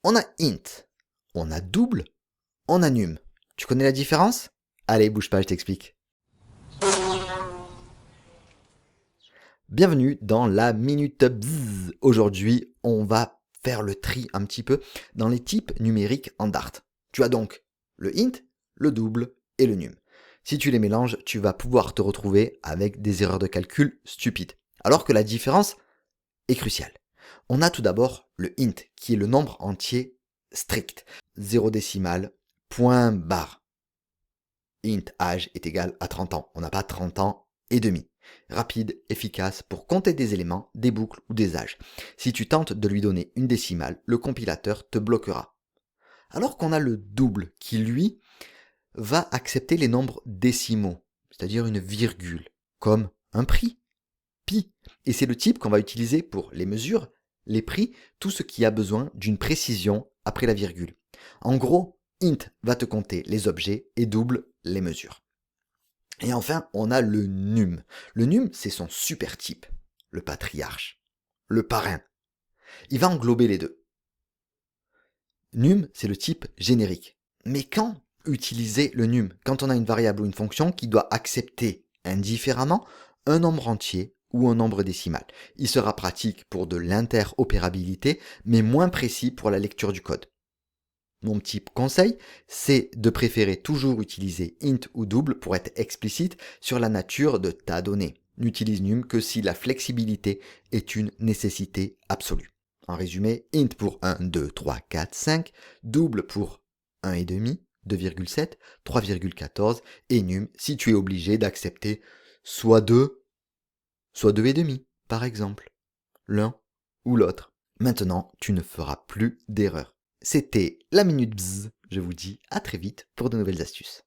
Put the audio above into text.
On a int, on a double, on a num. Tu connais la différence? Allez, bouge pas, je t'explique. Bienvenue dans la Minute Bzzz. Aujourd'hui, on va faire le tri un petit peu dans les types numériques en Dart. Tu as donc le int, le double et le num. Si tu les mélanges, tu vas pouvoir te retrouver avec des erreurs de calcul stupides. Alors que la différence est cruciale. On a tout d'abord le int, qui est le nombre entier strict. 0 décimale, point barre. Int âge est égal à 30 ans. On n'a pas 30 ans et demi. Rapide, efficace pour compter des éléments, des boucles ou des âges. Si tu tentes de lui donner une décimale, le compilateur te bloquera. Alors qu'on a le double qui, lui, va accepter les nombres décimaux, c'est-à-dire une virgule, comme un prix, pi. Et c'est le type qu'on va utiliser pour les mesures, les prix, tout ce qui a besoin d'une précision après la virgule. En gros, int va te compter les objets et double les mesures. Et enfin, on a le num. Le num, c'est son super type, le patriarche, le parrain. Il va englober les deux. Num, c'est le type générique. Mais quand utiliser le num? Quand on a une variable ou une fonction qui doit accepter indifféremment un nombre entier ou un nombre décimal. Il sera pratique pour de l'interopérabilité, mais moins précis pour la lecture du code. Mon petit conseil, c'est de préférer toujours utiliser int ou double pour être explicite sur la nature de ta donnée. N'utilise num que si la flexibilité est une nécessité absolue. En résumé, int pour 1, 2, 3, 4, 5, double pour 1,5, 2,7, 3,14 et num si tu es obligé d'accepter soit 2, soit 2,5, par exemple. L'un ou l'autre. Maintenant, tu ne feras plus d'erreur. C'était la Minute Bzzz. Je vous dis à très vite pour de nouvelles astuces.